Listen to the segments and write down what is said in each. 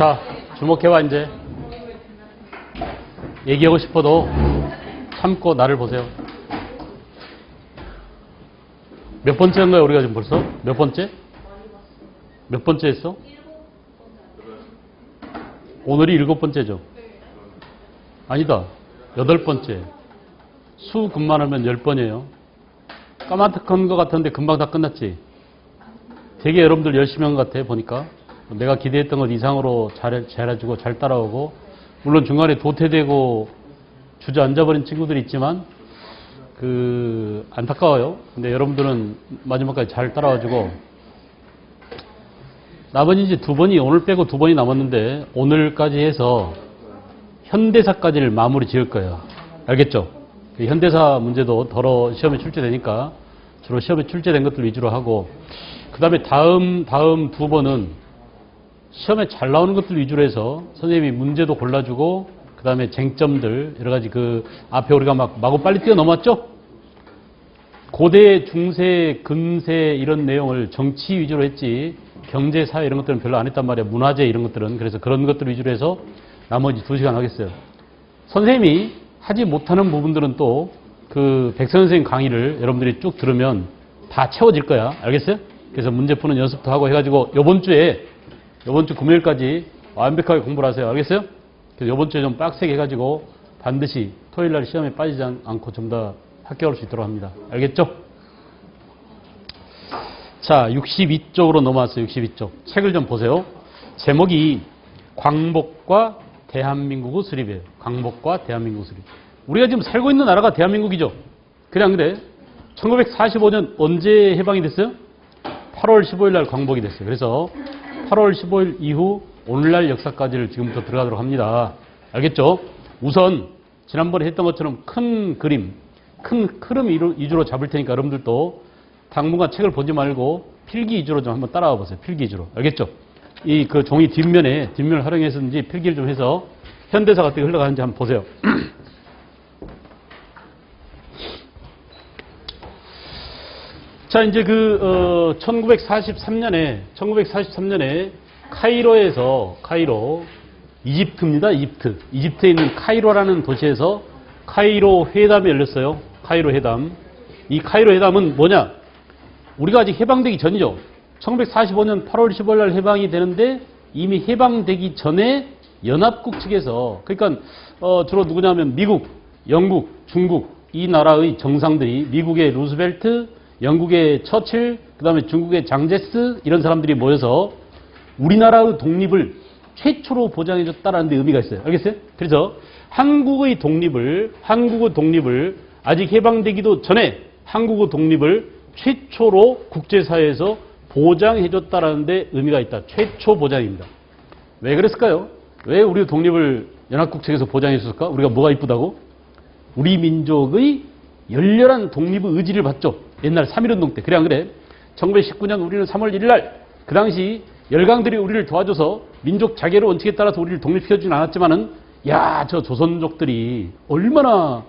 자, 주목해봐, 이제. 얘기하고 싶어도 참고 나를 보세요. 몇 번째 한 거야, 우리가 지금 벌써? 몇 번째? 몇 번째 했어? 오늘이 7번째죠? 아니다. 8번째. 수 근만 하면 10번이에요. 까마득한 것 같은데 금방 다 끝났지? 되게 여러분들 열심히 한 것 같아, 보니까. 내가 기대했던 것 이상으로 잘해주고 잘 따라오고, 물론 중간에 도태되고 주저앉아버린 친구들이 있지만, 안타까워요. 근데 여러분들은 마지막까지 잘 따라와주고, 남은 이제 2번이, 오늘 빼고 2번이 남았는데, 오늘까지 해서 현대사까지를 마무리 지을 거예요. 알겠죠? 현대사 문제도 더러 시험에 출제되니까, 주로 시험에 출제된 것들 위주로 하고, 그 다음에 다음 2번은 시험에 잘 나오는 것들 위주로 해서 선생님이 문제도 골라주고, 그 다음에 쟁점들, 여러 가지 앞에 우리가 마구 빨리 뛰어넘었죠? 고대, 중세, 근세 이런 내용을 정치 위주로 했지, 경제, 사회 이런 것들은 별로 안 했단 말이에요. 문화재 이런 것들은. 그래서 그런 것들 위주로 해서 나머지 2시간 하겠어요. 선생님이 하지 못하는 부분들은 또 백선 선생님 강의를 여러분들이 쭉 들으면 다 채워질 거야. 알겠어요? 그래서 문제 푸는 연습도 하고 해가지고 요번 주 금요일까지 완벽하게 공부를 하세요. 알겠어요? 그래서 요번 주에 좀 빡세게 해가지고 반드시 토요일 날 시험에 빠지지 않고 좀 더 합격할 수 있도록 합니다. 알겠죠? 자, 62쪽으로 넘어왔어요. 62쪽. 책을 좀 보세요. 제목이 광복과 대한민국의 수립이에요. 광복과 대한민국 수립. 우리가 지금 살고 있는 나라가 대한민국이죠. 그래 안 그래? 1945년 언제 해방이 됐어요? 8월 15일 날 광복이 됐어요. 그래서 8월 15일 이후 오늘날 역사까지를 지금부터 들어가도록 합니다. 알겠죠? 우선 지난번에 했던 것처럼 큰 그림, 큰 흐름 위주로 잡을 테니까 여러분들도 당분간 책을 보지 말고 필기 위주로 좀 한번 따라와 보세요. 필기 위주로. 알겠죠? 종이 뒷면을 활용해서든지 필기를 좀 해서 현대사가 어떻게 흘러가는지 한번 보세요. 자, 이제 1943년에 카이로, 이집트입니다. 이집트에 있는 카이로라는 도시에서 카이로 회담이 열렸어요. 카이로 회담. 이 카이로 회담은 뭐냐? 우리가 아직 해방되기 전이죠. 1945년 8월 15일 날 해방이 되는데 이미 해방되기 전에 연합국 측에서, 그러니까 주로 누구냐면 미국, 영국, 중국 이 나라의 정상들이, 미국의 루스벨트, 영국의 처칠, 그 다음에 중국의 장제스 이런 사람들이 모여서 우리나라의 독립을 최초로 보장해줬다라는 데 의미가 있어요. 알겠어요? 그래서 한국의 독립을 아직 해방되기도 전에 한국의 독립을 최초로 국제사회에서 보장해줬다라는 데 의미가 있다. 최초 보장입니다. 왜 그랬을까요? 왜 우리 독립을 연합국 측에서 보장해줬을까? 우리가 뭐가 이쁘다고? 우리 민족의 열렬한 독립의 의지를 봤죠. 옛날 3.1운동 때. 그래 안 그래? 1919년 우리는 3월 1일 날 그 당시 열강들이 우리를 도와줘서 민족 자결의 원칙에 따라서 우리를 독립시켜주진 않았지만은, 야, 저 조선족들이 얼마나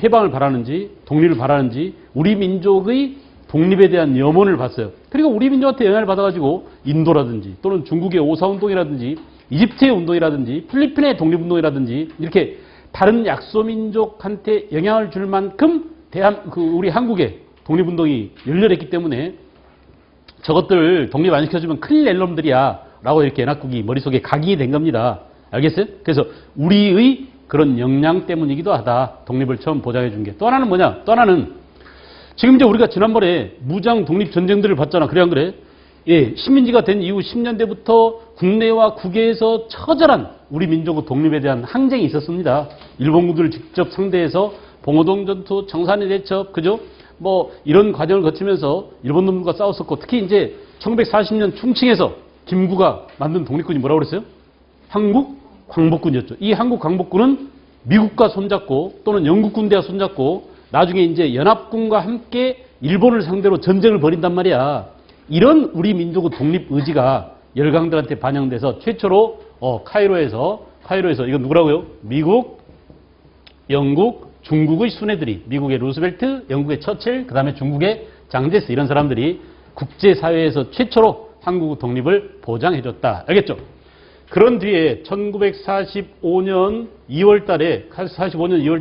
해방을 바라는지, 독립을 바라는지, 우리 민족의 독립에 대한 염원을 봤어요. 그리고 우리 민족한테 영향을 받아가지고 인도라든지 또는 중국의 오사운동이라든지 이집트의 운동이라든지 필리핀의 독립운동이라든지 이렇게 다른 약소민족한테 영향을 줄 만큼 우리 한국의 독립운동이 열렬했기 때문에 저것들 독립 안 시켜주면 큰일 낼 놈들이야 라고 이렇게 연합국이 머릿속에 각인이 된 겁니다. 알겠어요? 그래서 우리의 그런 역량 때문이기도 하다. 독립을 처음 보장해 준 게. 또 하나는 뭐냐? 또 하나는 지금 이제 우리가 지난번에 무장 독립 전쟁들을 봤잖아. 그래 안 그래? 예, 식민지가 된 이후 10년대부터 국내와 국외에서 처절한 우리 민족의 독립에 대한 항쟁이 있었습니다. 일본군들을 직접 상대해서 봉오동 전투, 청산리 대첩, 그죠? 이런 과정을 거치면서 일본 놈들과 싸웠었고, 특히 이제 1940년 충칭에서 김구가 만든 독립군이 뭐라고 그랬어요? 한국 광복군이었죠. 이 한국 광복군은 미국과 손잡고 또는 영국 군대와 손잡고 나중에 이제 연합군과 함께 일본을 상대로 전쟁을 벌인단 말이야. 이런 우리 민족의 독립 의지가 열강들한테 반영돼서 최초로 카이로에서 이건 누구라고요? 미국, 영국, 중국의 순애들이, 미국의 루스벨트, 영국의 처칠, 그 다음에 중국의 장제스 이런 사람들이 국제사회에서 최초로 한국의 독립을 보장해줬다. 알겠죠? 그런 뒤에 1945년 2월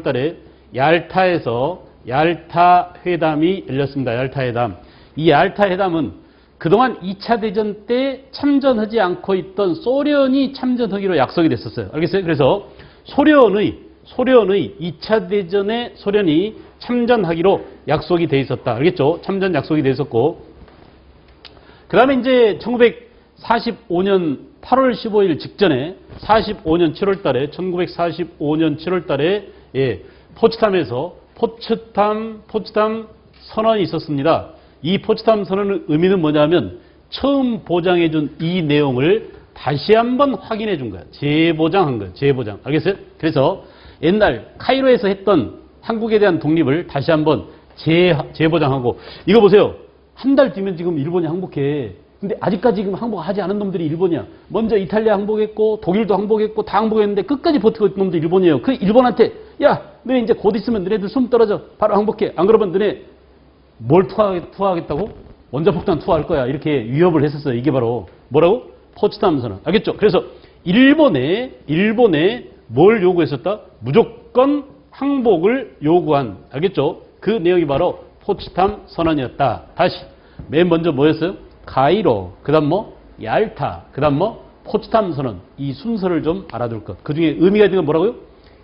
달에, 얄타에서 얄타 회담이 열렸습니다. 얄타 회담. 이 얄타 회담은 그동안 2차 대전 때 참전하지 않고 있던 소련이 참전하기로 약속이 됐었어요. 알겠어요? 그래서 소련의 2차 대전에 소련이 참전하기로 약속이 돼 있었다. 알겠죠? 참전 약속이 돼 있었고, 그 다음에 이제 1945년 8월 15일 직전에 45년 7월 달에, 1945년 7월 달에, 포츠담에서 포츠담 선언이 있었습니다. 이 포츠담 선언의 의미는 뭐냐면 처음 보장해준 이 내용을 다시 한번 확인해 준 거야. 재보장한 거야. 재보장. 알겠어요? 그래서 옛날 카이로에서 했던 한국에 대한 독립을 다시 한번 재보장하고, 이거 보세요. 한 달 뒤면 지금 일본이 항복해. 근데 아직까지 지금 항복하지 않은 놈들이 일본이야. 먼저 이탈리아 항복했고 독일도 항복했고 다 항복했는데 끝까지 버티고 있는 놈들이 일본이에요. 그 일본한테 야, 너네 이제 곧 있으면 너네들 숨 떨어져. 바로 항복해. 안 그러면 너네 뭘 투하하겠다고? 원자폭탄 투하할 거야. 이렇게 위협을 했었어요. 이게 바로 뭐라고? 포츠담 선언. 알겠죠? 그래서 일본에 뭘 요구했었다? 무조건 항복을 요구한. 알겠죠? 그 내용이 바로 포츠담 선언이었다. 다시 맨 먼저 뭐였어요? 카이로, 그 다음 뭐? 얄타, 그 다음 뭐? 포츠담 선언. 이 순서를 좀 알아둘 것. 그 중에 의미가 있는 건 뭐라고요?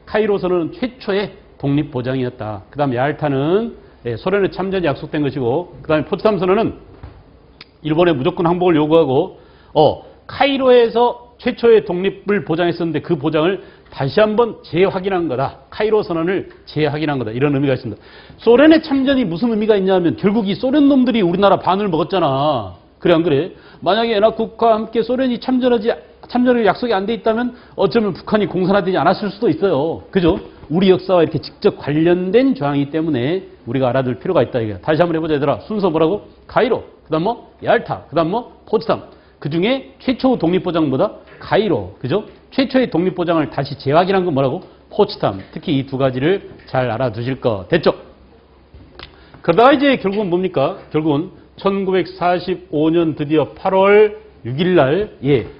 카이로 선언은 최초의 독립 보장이었다. 그 다음 얄타는 소련의 참전이 약속된 것이고, 그 다음에 포츠담 선언은 일본에 무조건 항복을 요구하고, 카이로에서 최초의 독립을 보장했었는데 그 보장을 다시 한번 재확인한 거다. 카이로 선언을 재확인한 거다. 이런 의미가 있습니다. 소련의 참전이 무슨 의미가 있냐면 결국 이 소련 놈들이 우리나라 반을 먹었잖아. 그래 안 그래? 만약에 연합국과 함께 소련이 참전의 약속이 안 돼 있다면 어쩌면 북한이 공산화되지 않았을 수도 있어요. 그죠? 우리 역사와 이렇게 직접 관련된 조항이기 때문에 우리가 알아둘 필요가 있다. 이게. 다시 한번 해보자 얘들아. 순서 뭐라고? 카이로, 그 다음 뭐? 얄타, 그 다음 뭐? 포츠담. 그 중에 최초 독립보장보다 카이로, 그죠? 최초의 독립보장을 다시 재확인한 건 뭐라고? 포츠담. 특히 이 두 가지를 잘 알아두실 거 됐죠? 그러다가 이제 결국은 뭡니까? 결국은 1945년 드디어 8월 6일 날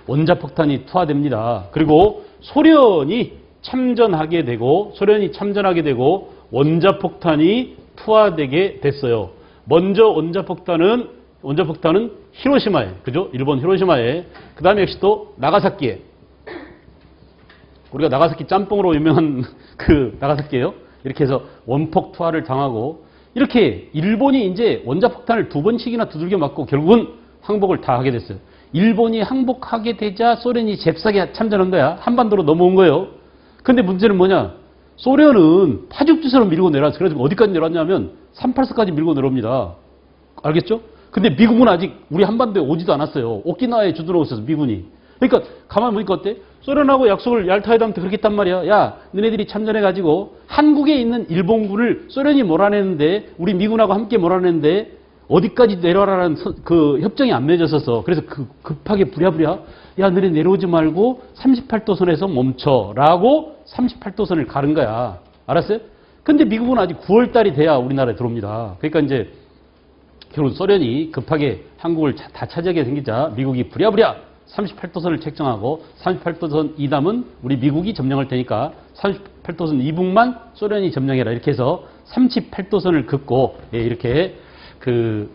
원자폭탄이 투하됩니다. 그리고 소련이 참전하게 되고 원자폭탄이 투하되게 됐어요. 먼저 원자폭탄은 히로시마에, 그죠? 일본 히로시마에, 그 다음에 역시 또 나가사키에, 우리가 나가사키 짬뽕으로 유명한 그 나가사키예요. 이렇게 해서 원폭 투하를 당하고, 이렇게 일본이 이제 원자폭탄을 2번씩이나 두들겨 맞고 결국은 항복을 다 하게 됐어요. 일본이 항복하게 되자 소련이 잽싸게 참전한 거야. 한반도로 넘어온 거예요. 근데 문제는 뭐냐? 소련은 파죽지처럼 밀고 내려왔어요. 그래서 어디까지 내려왔냐면 38선까지 밀고 내려옵니다. 알겠죠? 근데 미국은 아직 우리 한반도에 오지도 않았어요. 오키나와에 주둔하고 있어서 미군이. 그러니까 가만히 보니까 어때? 소련하고 약속을 얄타회담 때 그렇게 했단 말이야. 야, 너네들이 참전해가지고 한국에 있는 일본군을 소련이 몰아내는데 우리 미군하고 함께 몰아내는데 어디까지 내려와라는 그 협정이 안 맺어졌어. 그래서 급하게 부랴부랴 야, 너네 내려오지 말고 38도선에서 멈춰라고 38도선을 가른 거야. 알았어요? 근데 미국은 아직 9월 달이 돼야 우리나라에 들어옵니다. 그러니까 이제 결국 소련이 급하게 한국을 다 차지하게 생기자 미국이 부랴부랴 38도선을 책정하고 38도선 이남은 우리 미국이 점령할 테니까 38도선 이북만 소련이 점령해라. 이렇게 해서 38도선을 긋고 이렇게 그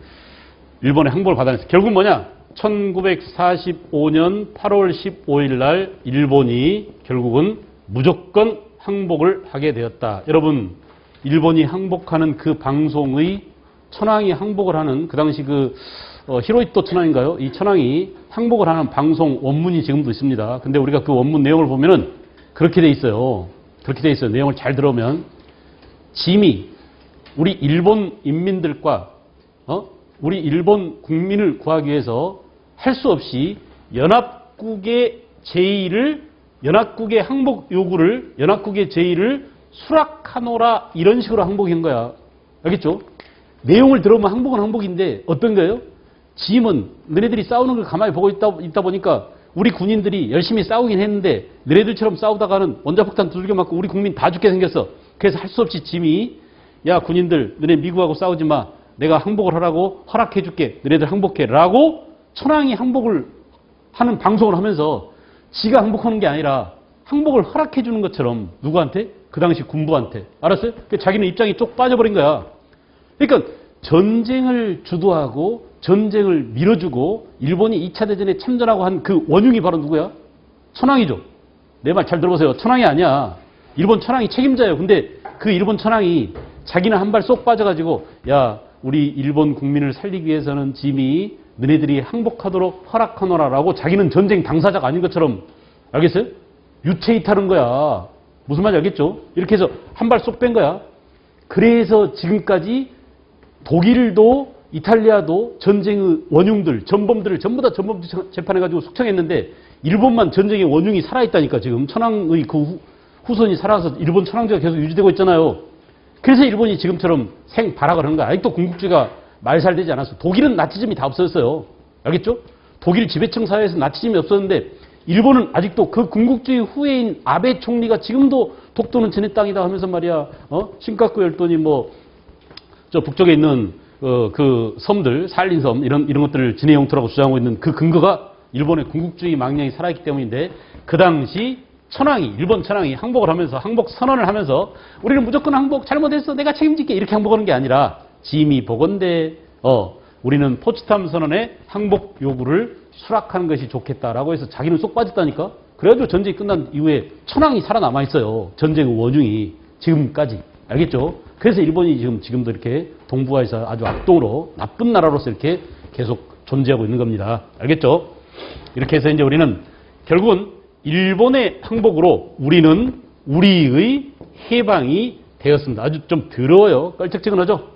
일본에 항복을 받아냈어요. 결국 뭐냐? 1945년 8월 15일 날 일본이 결국은 무조건 항복을 하게 되었다. 여러분, 일본이 항복하는 그 방송의 천황이 항복을 하는 그 당시 히로히토 천황인가요? 이 천황이 항복을 하는 방송 원문이 지금도 있습니다. 근데 우리가 그 원문 내용을 보면은 그렇게 돼 있어요. 그렇게 돼 있어요. 내용을 잘 들어오면 짐이 우리 일본 인민들과 우리 일본 국민을 구하기 위해서 할 수 없이 연합국의 항복 요구를 연합국의 제의를 수락하노라 이런 식으로 항복한 거야. 알겠죠? 내용을 들어보면 항복은 항복인데 어떤 거예요? 짐은 너네들이 싸우는 걸 가만히 보고 있다 보니까 우리 군인들이 열심히 싸우긴 했는데 너네들처럼 싸우다가는 원자폭탄 두들겨 맞고 우리 국민 다 죽게 생겼어. 그래서 할 수 없이 짐이 야 군인들 너네 미국하고 싸우지 마. 내가 항복을 하라고 허락해 줄게. 너네들 항복해 라고 천황이 항복을 하는 방송을 하면서 지가 항복하는 게 아니라 항복을 허락해 주는 것처럼 누구한테? 그 당시 군부한테. 알았어요? 자기는 입장이 쪽 빠져버린 거야. 그러니까 전쟁을 주도하고 전쟁을 밀어주고 일본이 2차 대전에 참전하고 한 그 원흉이 바로 누구야? 천황이죠. 내 말 잘 들어보세요. 천황이 아니야. 일본 천황이 책임자예요. 근데 그 일본 천황이 자기는 한 발 쏙 빠져가지고 야 우리 일본 국민을 살리기 위해서는 짐이 너네들이 항복하도록 허락하노라라고 자기는 전쟁 당사자가 아닌 것처럼 알겠어요? 유체이탈한 거야. 무슨 말인지 알겠죠? 이렇게 해서 한 발 쏙 뺀 거야. 그래서 지금까지 독일도 이탈리아도 전쟁의 원흉들, 전범들을 전부 다 전범 재판해가지고 숙청했는데 일본만 전쟁의 원흉이 살아있다니까 지금 천황의 그 후손이 살아서 일본 천황제가 계속 유지되고 있잖아요. 그래서 일본이 지금처럼 생발악을 하는 거야. 아직도 군국주의가 말살되지 않았어. 독일은 나치즘이 다 없어졌어요. 알겠죠? 독일 지배층 사회에서 나치즘이 없었는데 일본은 아직도 그 군국주의 후예인 아베 총리가 지금도 독도는 쟤네 땅이다 하면서 말이야. 신카쿠 열도니 저 북쪽에 있는 그 섬들, 산린섬 이런 것들을 진해 영토라고 주장하고 있는 그 근거가 일본의 군국주의 망령이 살아있기 때문인데 그 당시 일본 천황이 항복을 하면서 항복 선언을 하면서 우리는 무조건 항복 잘못했어 내가 책임질게 이렇게 항복하는 게 아니라 짐이 보건대 우리는 포츠담 선언의 항복 요구를 수락하는 것이 좋겠다라고 해서 자기는 쏙 빠졌다니까. 그래가지고 전쟁이 끝난 이후에 천황이 살아남아 있어요. 전쟁의 원흉이 지금까지. 알겠죠? 그래서 일본이 지금도 이렇게 동북아에서 아주 악동으로 나쁜 나라로서 이렇게 계속 존재하고 있는 겁니다. 알겠죠? 이렇게 해서 이제 우리는 결국은 일본의 항복으로 우리는 우리의 해방이 되었습니다. 아주 좀 더러워요. 껄쩍지근하죠?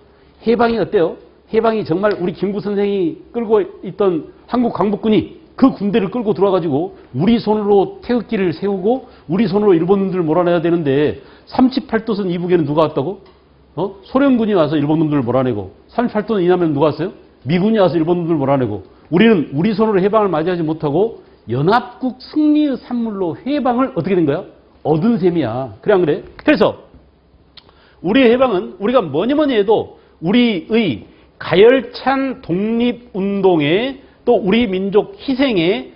해방이 어때요? 해방이 정말 우리 김구 선생이 끌고 있던 한국 강복군이 그 군대를 끌고 들어와가지고 우리 손으로 태극기를 세우고 우리 손으로 일본군들을 몰아내야 되는데 38도선 이북에는 누가 왔다고? 소련군이 와서 일본군들을 몰아내고 38도선 이남에는 누가 왔어요? 미군이 와서 일본군들을 몰아내고 우리는 우리 손으로 해방을 맞이하지 못하고 연합국 승리의 산물로 해방을 어떻게 된 거야? 얻은 셈이야. 그래 안 그래? 그래서 우리의 해방은 우리가 뭐니 해도 우리의 가열찬 독립운동에 또 우리 민족 희생의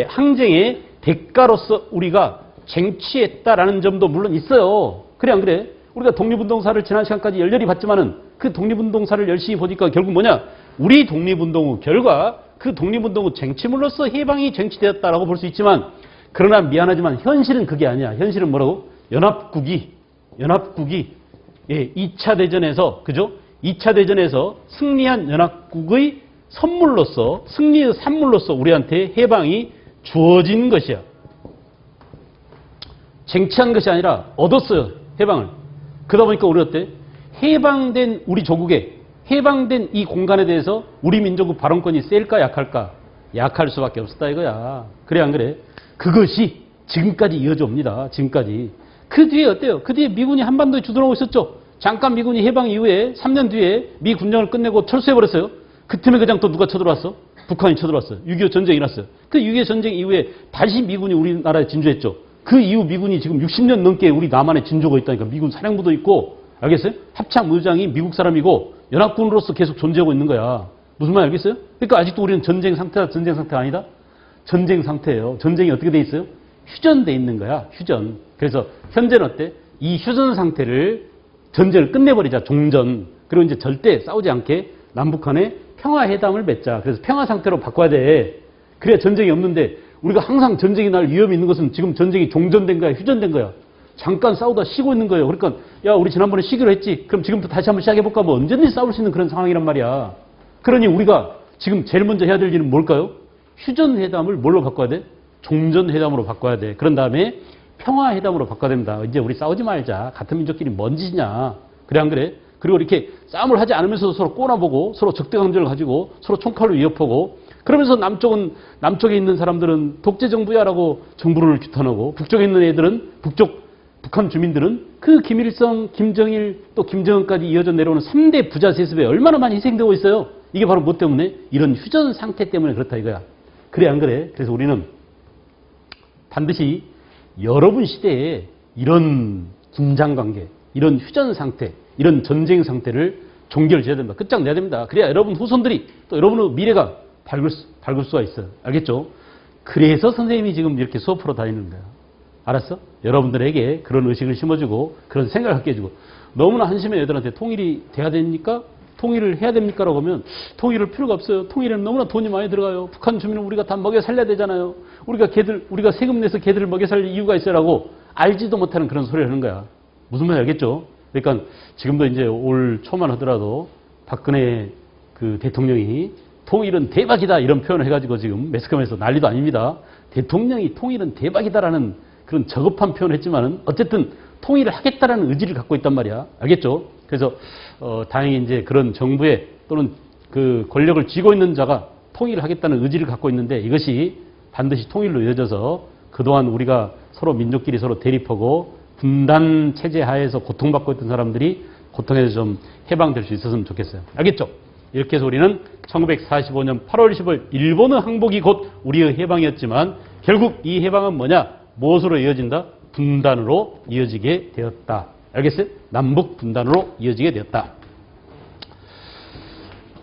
항쟁의 대가로서 우리가 쟁취했다라는 점도 물론 있어요. 그래 안 그래? 우리가 독립운동사를 지난 시간까지 열렬히 봤지만은 그 독립운동사를 열심히 보니까 결국 뭐냐? 우리 독립운동의 결과 그 독립운동의 쟁취물로서 해방이 쟁취되었다라고 볼 수 있지만 그러나 미안하지만 현실은 그게 아니야. 현실은 뭐라고? 연합국이 2차 대전에서 그죠? 2차 대전에서 승리한 연합국의 선물로서 승리의 산물로서 우리한테 해방이 주어진 것이야. 쟁취한 것이 아니라 얻었어요. 해방을. 그러다 보니까 우리 어때? 해방된 우리 조국에 해방된 이 공간에 대해서 우리 민족의 발언권이 셀까 약할까? 약할 수밖에 없었다 이거야. 그래 안 그래? 그것이 지금까지 이어져 옵니다. 지금까지. 그 뒤에 어때요? 그 뒤에 미군이 한반도에 주둔하고 있었죠. 잠깐 미군이 해방 이후에 3년 뒤에 미 군정을 끝내고 철수해버렸어요. 그 틈에 그냥 또 누가 쳐들어왔어? 북한이 쳐들어왔어요. 6.25 전쟁이 일어났어요. 그 6.25 전쟁 이후에 다시 미군이 우리나라에 진주했죠. 그 이후 미군이 지금 60년 넘게 우리 남한에 진주가 있다니까. 미군 사령부도 있고 알겠어요? 합참의장이 미국 사람이고 연합군으로서 계속 존재하고 있는 거야. 무슨 말 알겠어요? 그러니까 아직도 우리는 전쟁 상태다 전쟁 상태 아니다? 전쟁 상태예요. 전쟁이 어떻게 돼 있어요? 휴전돼 있는 거야. 휴전. 그래서 현재는 어때? 이 휴전 상태를 전쟁을 끝내버리자. 종전. 그리고 이제 절대 싸우지 않게 남북한에 평화회담을 맺자. 그래서 평화 상태로 바꿔야 돼. 그래야 전쟁이 없는데 우리가 항상 전쟁이 날 위험이 있는 것은 지금 전쟁이 종전된 거야. 휴전된 거야. 잠깐 싸우다 쉬고 있는 거예요. 그러니까 야 우리 지난번에 쉬기로 했지. 그럼 지금부터 다시 한번 시작해볼까? 뭐 언제든지 싸울 수 있는 그런 상황이란 말이야. 그러니 우리가 지금 제일 먼저 해야 될 일은 뭘까요? 휴전회담을 뭘로 바꿔야 돼? 종전회담으로 바꿔야 돼. 그런 다음에 평화회담으로 바꿔야 됩니다. 이제 우리 싸우지 말자. 같은 민족끼리 뭔 짓이냐. 그래 안 그래? 그리고 이렇게 싸움을 하지 않으면서도 서로 꼬나보고 서로 적대감정을 가지고 서로 총칼로 위협하고 그러면서 남쪽에 있는 사람들은 독재정부야라고 정부를 규탄하고 북쪽에 있는 애들은 북한 주민들은 그 김일성, 김정일 또 김정은까지 이어져 내려오는 3대 부자 세습에 얼마나 많이 희생되고 있어요. 이게 바로 뭐 때문에? 이런 휴전 상태 때문에 그렇다 이거야. 그래 안 그래? 그래서 우리는 반드시 여러분 시대에 이런 긴장관계, 이런 휴전 상태, 이런 전쟁 상태를 종결지어야 됩니다. 끝장내야 됩니다. 그래야 여러분 후손들이 또 여러분의 미래가 밝을 수가 있어요. 알겠죠? 그래서 선생님이 지금 이렇게 수업하러 다니는 거야. 알았어? 여러분들에게 그런 의식을 심어주고 그런 생각을 갖게 해주고 너무나 한심해 애들한테 통일이 돼야 됩니까? 통일을 해야 됩니까? 라고 하면 통일을 필요가 없어요. 통일에는 너무나 돈이 많이 들어가요. 북한 주민은 우리가 다 먹여 살려야 되잖아요. 우리가 세금 내서 걔들을 먹여 살릴 이유가 있어라고 알지도 못하는 그런 소리를 하는 거야. 무슨 말인지 알겠죠? 그러니까 지금도 이제 올 초만 하더라도 박근혜 그 대통령이 통일은 대박이다 이런 표현을 해가지고 지금 매스컴에서 난리도 아닙니다. 대통령이 통일은 대박이다라는 그런 저급한 표현을 했지만은 어쨌든 통일을 하겠다라는 의지를 갖고 있단 말이야. 알겠죠? 그래서 다행히 이제 그런 정부에 또는 그 권력을 쥐고 있는 자가 통일을 하겠다는 의지를 갖고 있는데 이것이 반드시 통일로 이어져서 그동안 우리가 서로 민족끼리 서로 대립하고 분단 체제 하에서 고통받고 있던 사람들이 고통에서 좀 해방될 수 있었으면 좋겠어요. 알겠죠? 이렇게 해서 우리는 1945년 8월 15일 일본의 항복이 곧 우리의 해방이었지만 결국 이 해방은 뭐냐? 무엇으로 이어진다? 분단으로 이어지게 되었다. 알겠어요? 남북 분단으로 이어지게 되었다.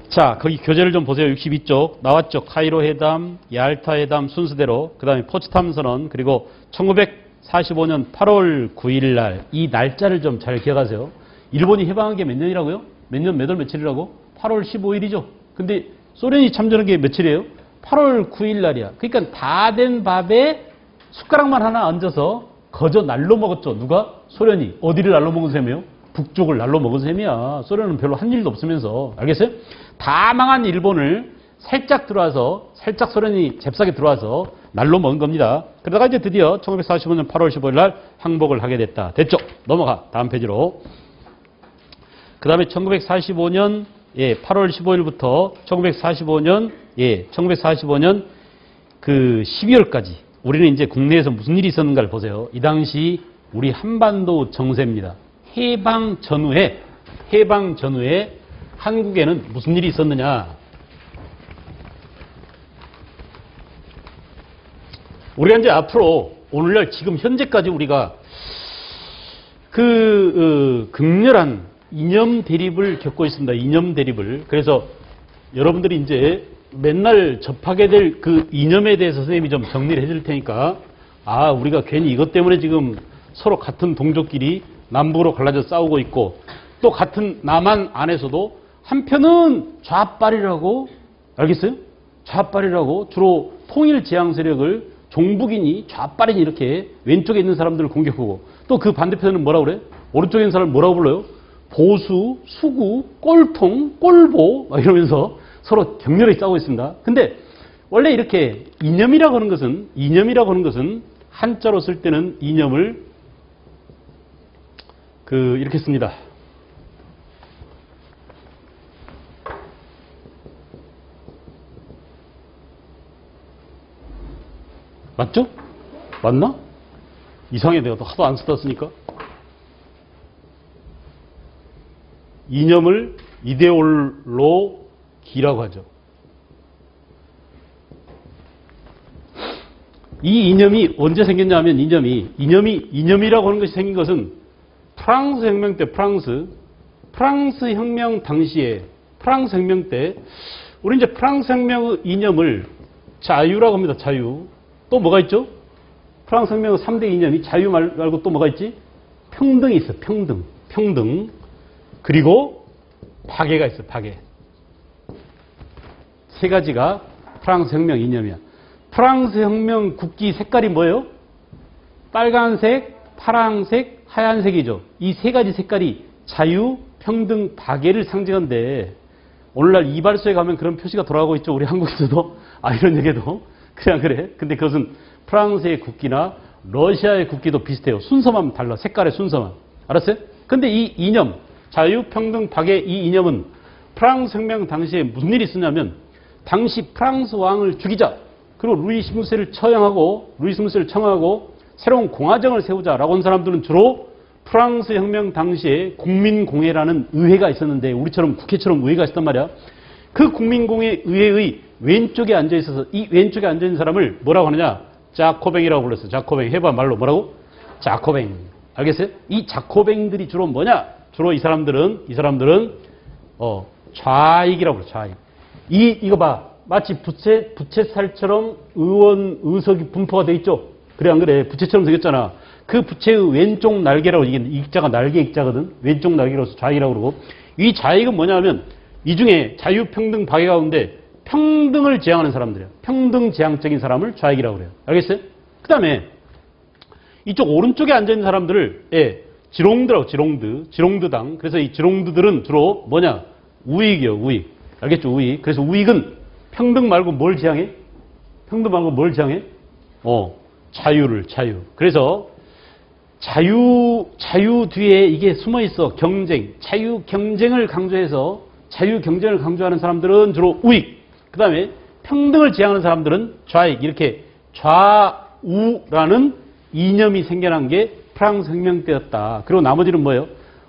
자, 거기 교재를 좀 보세요. 62쪽 나왔죠. 카이로 회담, 야알타 회담 순서대로 그 다음에 포츠담 선언 그리고 1945년 8월 9일 날 이 날짜를 좀 잘 기억하세요. 일본이 해방한 게 몇 년이라고요? 몇 년 몇 월 며칠이라고? 8월 15일이죠. 근데 소련이 참전한 게 며칠이에요? 8월 9일 날이야. 그러니까 다 된 밥에 숟가락만 하나 얹어서 거저 날로 먹었죠. 누가? 소련이. 어디를 날로 먹은 셈이에요? 북쪽을 날로 먹은 셈이야. 소련은 별로 한 일도 없으면서. 알겠어요? 다 망한 일본을 살짝 들어와서 살짝 소련이 잽싸게 들어와서 날로 먹은 겁니다. 그러다가 이제 드디어 1945년 8월 15일 날 항복을 하게 됐다. 됐죠? 넘어가. 다음 페이지로. 그 다음에 1945년 8월 15일부터 1945년 그 12월까지 우리는 이제 국내에서 무슨 일이 있었는가를 보세요. 이 당시 우리 한반도 정세입니다. 해방 전후에 한국에는 무슨 일이 있었느냐. 우리가 이제 앞으로 오늘날 지금 현재까지 우리가 극렬한 이념 대립을 겪고 있습니다. 이념 대립을. 그래서 여러분들이 이제 맨날 접하게 될 그 이념에 대해서 선생님이 좀 정리를 해줄 테니까 우리가 괜히 이것 때문에 지금 서로 같은 동족끼리 남북으로 갈라져 싸우고 있고 또 같은 남한 안에서도 한편은 좌빨이라고 알겠어요? 좌빨이라고 주로 통일 지향 세력을 종북이니 좌빨이니 이렇게 왼쪽에 있는 사람들을 공격하고 또 그 반대편은 뭐라고 그래? 오른쪽에 있는 사람을 뭐라고 불러요? 보수, 수구, 꼴통, 꼴보 막 이러면서 서로 격렬히 싸우고 있습니다. 근데 원래 이렇게 이념이라고 하는 것은 한자로 쓸 때는 이념을 이렇게 씁니다. 맞죠? 맞나? 이상해. 내가 하도 안 썼으니까. 이념을 이데올로기라고 하죠. 이 이념이 언제 생겼냐 하면 이념이라고 하는 것이 생긴 것은 프랑스 혁명 때 프랑스 혁명 당시에 프랑스 혁명 때 우리 이제 프랑스 혁명의 이념을 자유라고 합니다. 자유. 또 뭐가 있죠? 프랑스 혁명의 3대 이념이 자유 말고 또 뭐가 있지? 평등이 있어. 평등. 그리고 파괴가 있어. 파괴. 세 가지가 프랑스 혁명 이념이야. 프랑스 혁명 국기 색깔이 뭐예요? 빨간색, 파란색, 하얀색이죠. 이 세 가지 색깔이 자유, 평등, 파괴를 상징한데 오늘날 이발소에 가면 그런 표시가 돌아가고 있죠. 우리 한국에서도. 이런 얘기도 그냥 그래. 근데 그것은 프랑스의 국기나 러시아의 국기도 비슷해요. 순서만 달라. 색깔의 순서만. 알았어요? 근데 이 이념, 자유, 평등, 파괴 이 이념은 프랑스 혁명 당시에 무슨 일이 있었냐면 당시 프랑스 왕을 죽이자. 그리고 루이 14세를 청하고 새로운 공화정을 세우자라고 한 사람들은 주로 프랑스 혁명 당시에 국민공회라는 의회가 있었는데 우리처럼 국회처럼 의회가 있었단 말이야. 그 국민공회 의회의 왼쪽에 앉아 있어서 이 왼쪽에 앉아 있는 사람을 뭐라고 하느냐? 자코뱅이라고 불렀어. 자코뱅. 해봐 말로 뭐라고? 자코뱅. 알겠어요? 이 자코뱅들이 주로 뭐냐? 주로 이 사람들은 좌익이라고 그래. 좌익. 이거 봐. 마치 부채살처럼 의원 의석이 분포가 돼 있죠. 그래 안 그래? 부채처럼 생겼잖아. 그 부채의 왼쪽 날개라고, 이게 익자가 날개 익자거든. 왼쪽 날개로서 좌익이라고 그러고, 이 좌익은 뭐냐면 이 중에 자유평등 박애 가운데 평등을 지향하는 사람들이야. 평등 지향적인 사람을 좌익이라고 그래요. 알겠어요? 그 다음에 이쪽 오른쪽에 앉아있는 사람들을 지롱드라고, 지롱드당. 그래서 이 지롱드들은 주로 뭐냐? 우익이요, 우익. 알겠죠? 우익. 그래서 우익은 평등 말고 뭘 지향해? 평등 말고 뭘 지향해? 자유. 그래서 자유 뒤에 이게 숨어 있어. 경쟁. 자유 경쟁을 강조해서 자유 경쟁을 강조하는 사람들은 주로 우익. 그 다음에 평등을 지향하는 사람들은 좌익. 이렇게 좌우라는 이념이 생겨난 게 프랑스 혁명 때였다. 그리고 나머지는 뭐예요?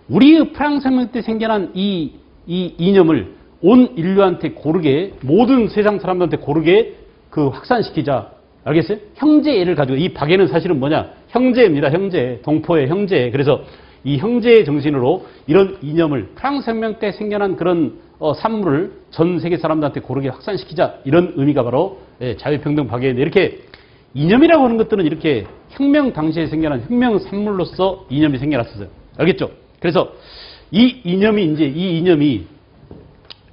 우리 프랑스 혁명 때 생겨난 이 이념을 온 인류한테 고르게, 모든 세상 사람들한테 고르게 확산시키자. 알겠어요? 형제애를 가지고, 이 박애는 사실은 뭐냐? 형제입니다. 형제. 동포의 형제. 그래서 이 형제의 정신으로 이런 이념을, 프랑스 혁명 때 생겨난 그런 산물을 전 세계 사람들한테 고르게 확산시키자. 이런 의미가 바로 자유평등 박애인데, 이렇게 이념이라고 하는 것들은 이렇게 혁명 당시에 생겨난 혁명 산물로서 이념이 생겨났었어요. 알겠죠? 그래서 이 이념이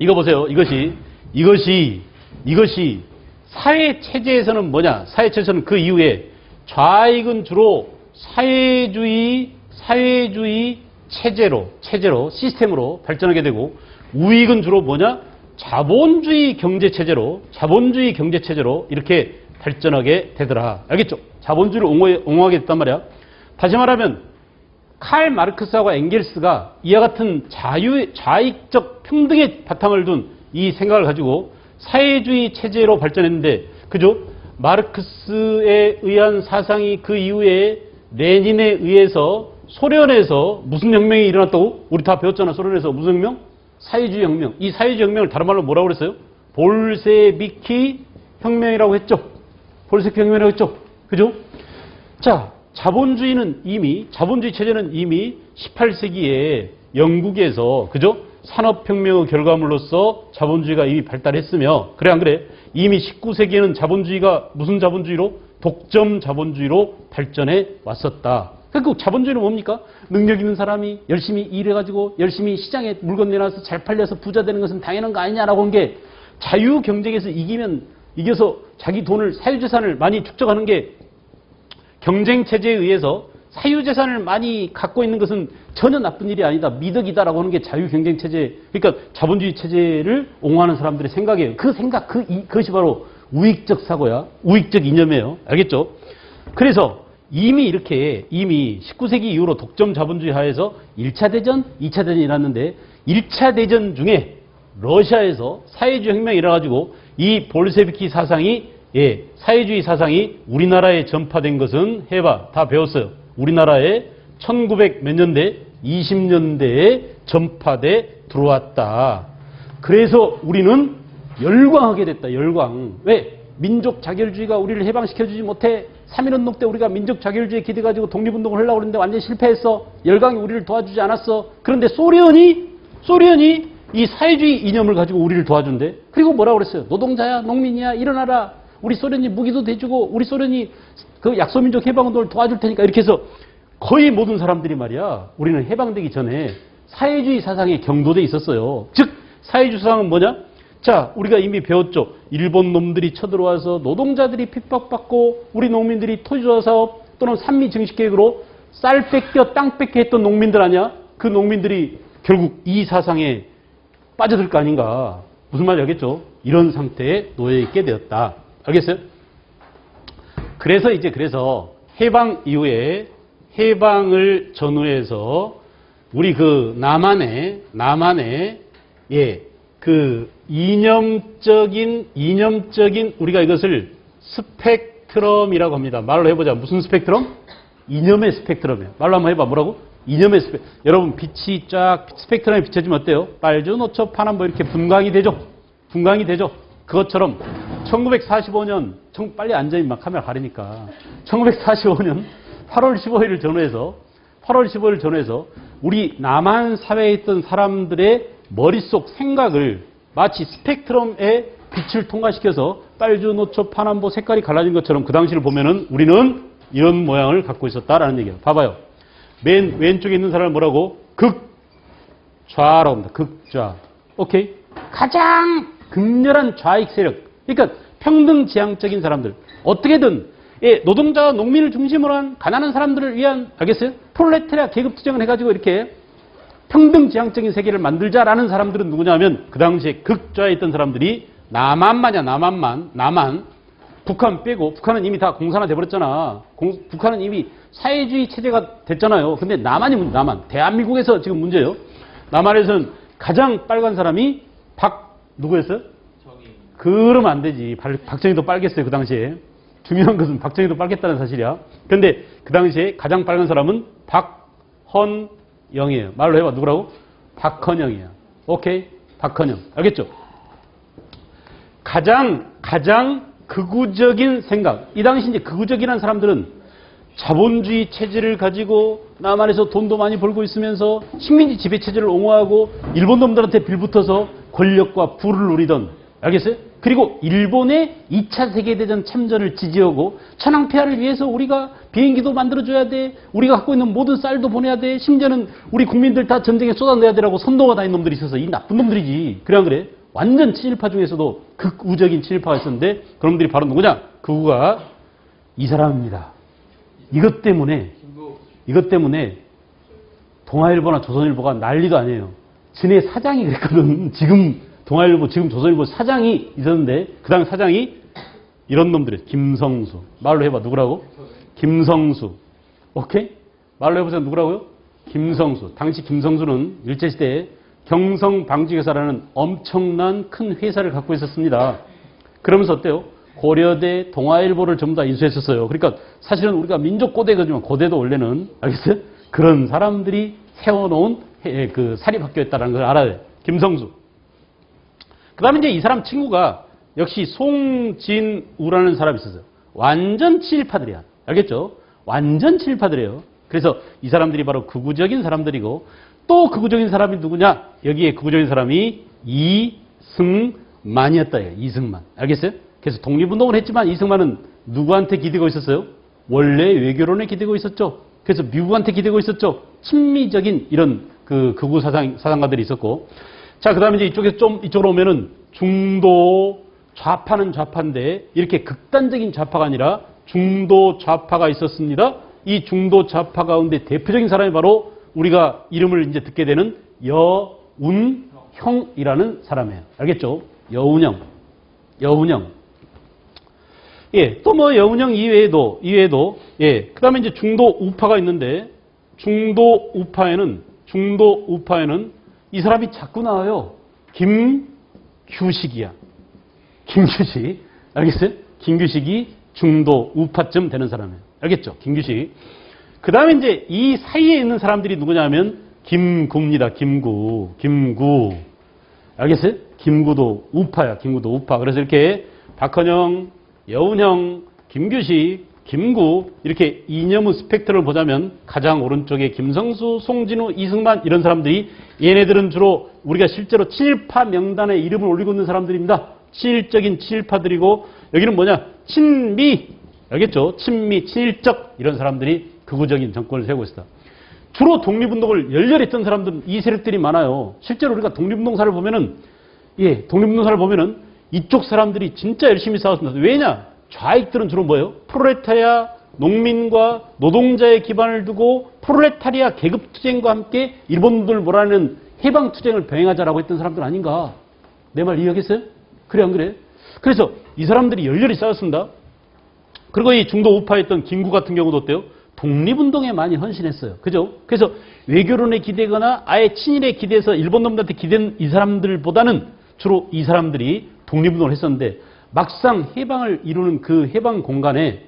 이거 보세요. 이것이 사회 체제에서는 뭐냐? 사회 체제에서는 그 이후에 좌익은 주로 사회주의 체제로 시스템으로 발전하게 되고, 우익은 주로 뭐냐? 자본주의 경제 체제로 이렇게 발전하게 되더라. 알겠죠? 자본주의를 옹호하게 됐단 말이야. 다시 말하면 칼 마르크스하고 엥겔스가 이와 같은 좌익적 평등의 바탕을 둔 이 생각을 가지고 사회주의 체제로 발전했는데, 그죠? 마르크스에 의한 사상이 그 이후에 레닌에 의해서 소련에서 무슨 혁명이 일어났다고? 우리 다 배웠잖아. 소련에서 무슨 혁명? 사회주의 혁명. 이 사회주의 혁명을 다른 말로 뭐라고 그랬어요? 볼세비키 혁명이라고 했죠. 볼세비키 혁명이라고 했죠. 그죠? 자, 자본주의 체제는 이미 18세기에 영국에서, 그죠? 산업혁명의 결과물로서 자본주의가 이미 발달했으며, 그래 안 그래? 이미 19세기에는 자본주의가 무슨 자본주의로? 독점 자본주의로 발전해 왔었다. 그러니까 자본주의는 뭡니까? 능력 있는 사람이 열심히 일해가지고 열심히 시장에 물건 내놔서 잘 팔려서 부자 되는 것은 당연한 거 아니냐라고 한 게, 자유 경쟁에서 이겨서 자기 돈을, 사유재산을 많이 축적하는 게, 경쟁 체제에 의해서 사유재산을 많이 갖고 있는 것은 전혀 나쁜 일이 아니다, 미덕이다라고 하는 게 자유 경쟁 체제, 그러니까 자본주의 체제를 옹호하는 사람들의 생각이에요. 그 생각, 그것이 바로 우익적 사고야. 우익적 이념이에요. 알겠죠? 그래서 이미 19세기 이후로 독점 자본주의 하에서 1차 대전, 2차 대전이 일어났는데, 1차 대전 중에 러시아에서 사회주의 혁명이 일어나가지고 이 볼세비키 사상이, 사회주의 사상이 우리나라에 전파된 것은 다 배웠어요. 우리나라에 1900 몇 년대, 20년대에 전파돼 들어왔다. 그래서 우리는 열광하게 됐다. 열광. 왜? 민족 자결주의가 우리를 해방시켜주지 못해. 3.1운동 때 우리가 민족 자결주의에 기대가지고 독립운동을 하려고 했는데 완전히 실패했어. 열강이 우리를 도와주지 않았어. 그런데 소련이 이 사회주의 이념을 가지고 우리를 도와준대. 그리고 뭐라고 그랬어요? 노동자야, 농민이야, 일어나라. 우리 소련이 무기도 대주고, 우리 소련이 그 약소민족 해방운동을 도와줄 테니까. 이렇게 해서 거의 모든 사람들이 말이야, 우리는 해방되기 전에 사회주의 사상에 경도돼 있었어요. 즉, 사회주의 사상은 뭐냐? 자, 우리가 이미 배웠죠. 일본 놈들이 쳐들어와서 노동자들이 핍박받고, 우리 농민들이 토지조합사업 또는 산미 증식계획으로 쌀 뺏겨 땅 뺏겨 했던 농민들 아니야? 그 농민들이 결국 이 사상에 빠져들 거 아닌가. 무슨 말인지 알겠죠? 이런 상태에 놓여 있게 되었다. 알겠어요? 그래서 해방 이후에, 해방을 전후해서 우리 남한의 이념적인 우리가 이것을 스펙트럼이라고 합니다. 말로 해보자. 무슨 스펙트럼? 이념의 스펙트럼이에요. 말로 한번 해봐. 뭐라고? 이념의 스펙트럼. 여러분, 빛이 쫙 스펙트럼에 비춰지면 어때요? 빨주, 노초, 파란 뭐 이렇게 분광이 되죠. 그것처럼 1945년, 빨리 앉아 임마, 카메라 가리니까. 1945년 8월 15일을 전후해서 우리 남한 사회에 있던 사람들의 머릿속 생각을 마치 스펙트럼에 빛을 통과시켜서 빨주, 노초, 파남보 색깔이 갈라진 것처럼 그 당시를 보면은 우리는 이런 모양을 갖고 있었다라는 얘기예요. 봐봐요. 맨 왼쪽에 있는 사람을 뭐라고? 극좌라고 합니다. 극좌. 오케이? 가장 극렬한 좌익 세력. 그러니까 평등지향적인 사람들. 어떻게든 예, 노동자와 농민을 중심으로 한 가난한 사람들을 위한 알겠어요? 프롤레타리아 계급 투쟁을 해가지고 이렇게 평등지향적인 세계를 만들자라는 사람들은 누구냐면 그 당시에 극좌에 있던 사람들이 남한만이야. 남한. 북한 빼고 북한은 이미 다 공산화 돼버렸잖아. 북한은 이미 사회주의 체제가 됐잖아요. 근데 남한이 대한민국에서 지금 문제예요. 남한에서는 가장 빨간 사람이 누구였어요? 그러면 안 되지. 박정희도 빨겠어요. 그 당시에. 중요한 것은 박정희도 빨겠다는 사실이야. 근데 그 당시에 가장 빨간 사람은 박헌영이에요. 말로 해봐. 누구라고? 박헌영이야. 오케이? 박헌영. 알겠죠? 가장 극우적인 생각. 이 당시 이제 극우적이라는 사람들은 자본주의 체제를 가지고 남한에서 돈도 많이 벌고 있으면서 식민지 지배 체제를 옹호하고 일본 놈들한테 빌붙어서 권력과 부를 누리던, 알겠어요? 그리고 일본의 2차 세계대전 참전을 지지하고 천황폐하를 위해서 우리가 비행기도 만들어줘야 돼. 우리가 갖고 있는 모든 쌀도 보내야 돼. 심지어는 우리 국민들 다 전쟁에 쏟아내야 되라고 선동가 다닌 놈들이 있어서 이 나쁜 놈들이지. 그래 안 그래? 완전 친일파 중에서도 극우적인 친일파가 있었는데 그런 놈들이 바로 누구냐? 극우가 이 사람입니다. 이것 때문에 동아일보나 조선일보가 난리도 아니에요. 진해 사장이 그랬거든. 지금 동아일보, 지금 조선일보 사장이 있었는데 그 다음 사장이 이런 놈들이에요. 김성수. 말로 해봐. 누구라고? 김성수. 오케이? 말로 해보세요. 누구라고요? 김성수. 당시 김성수는 일제시대에 경성방직회사라는 엄청난 큰 회사를 갖고 있었습니다. 그러면서 어때요? 고려대, 동아일보를 전부 다 인수했었어요. 그러니까 사실은 우리가 민족고대거지만 고대도 원래는, 알겠어요? 그런 사람들이 세워놓은 그 사립학교였다는 걸 알아야 돼. 김성수. 그 다음에 이제 이 사람 친구가 역시 송진우라는 사람이 있었어요. 완전 친일파들이야. 알겠죠? 완전 친일파들이에요. 그래서 이 사람들이 바로 극우적인 사람들이고 또 극우적인 사람이 누구냐? 여기에 극우적인 사람이 이승만이었다. 이승만. 알겠어요? 그래서 독립운동을 했지만 이승만은 누구한테 기대고 있었어요? 원래 외교론에 기대고 있었죠. 그래서 미국한테 기대고 있었죠. 친미적인 이런 그 극우 사상가들이 있었고. 자, 그 다음에 이제 이쪽으로 오면은 중도 좌파는 좌파인데 이렇게 극단적인 좌파가 아니라 중도 좌파가 있었습니다. 이 중도 좌파 가운데 대표적인 사람이 바로 우리가 이름을 이제 듣게 되는 여운형이라는 사람이에요. 알겠죠? 여운형. 예, 또 뭐 여운형 이외에도, 예, 그 다음에 이제 중도 우파가 있는데, 중도 우파에는 이 사람이 자꾸 나와요. 김규식이야. 김규식. 알겠어요? 김규식이 중도 우파쯤 되는 사람이에요. 알겠죠? 김규식. 그 다음에 이제 이 사이에 있는 사람들이 누구냐면, 김구입니다. 김구. 알겠어요? 김구도 우파야. 김구도 우파. 그래서 이렇게 박헌영, 여운형, 김규식, 김구 이렇게 이념의 스펙트럼을 보자면 가장 오른쪽에 김성수, 송진우, 이승만 이런 사람들이 얘네들은 주로 우리가 실제로 친일파 명단에 이름을 올리고 있는 사람들입니다. 친일적인 친일파들이고 여기는 뭐냐? 친미. 알겠죠? 친미, 친일적 이런 사람들이 극우적인 정권을 세우고 있다. 주로 독립운동을 열렬히 했던 사람들은 이 세력들이 많아요. 실제로 우리가 독립운동사를 보면은 이쪽 사람들이 진짜 열심히 싸웠습니다. 왜냐? 좌익들은 주로 뭐예요? 프롤레타리아 농민과 노동자의 기반을 두고 프롤레타리아 계급투쟁과 함께 일본들 몰아내는 해방투쟁을 병행하자라고 했던 사람들 아닌가? 내 말 이해하겠어요? 그래 안 그래? 그래서 이 사람들이 열렬히 싸웠습니다. 그리고 이 중도 우파였던 김구 같은 경우도 어때요? 독립운동에 많이 헌신했어요. 그죠? 그래서 외교론에 기대거나 아예 친일에 기대서 일본 놈들한테 기댄 이 사람들보다는 주로 이 사람들이 독립운동을 했었는데 막상 해방을 이루는 그 해방 공간에